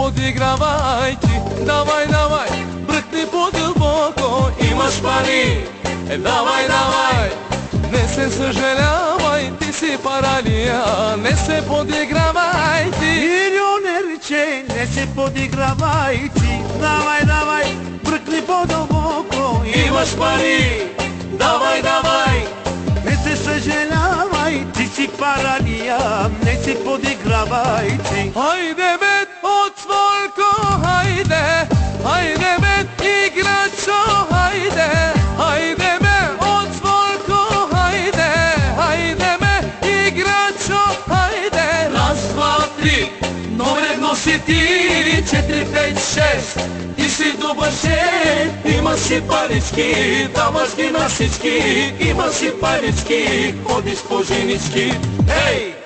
подигравайки. Давай, давай, бръкни по-дълбоко, имаш пари, давай, давай. Не се съжалявай, ти си паралия, не се подигравай ти. Милионерче, не се подигравай ти. Давай, давай, бръкни по-дълбоко, Имаш пари, давай, давай. не се съжалявай, ти си паралия, не се подигравай ти. Хайде бе, отволко, хайде, хайде бе, играчо, хайде, хайде бе, отволко, хайде, хайде бе, играчо, хайде. Раз, два, три, номер едно си ти, 4, 5, 6, ти си добър шеф, имаш си парички, даваш ги на всички, имаш си парички, ходиш по женички, ей!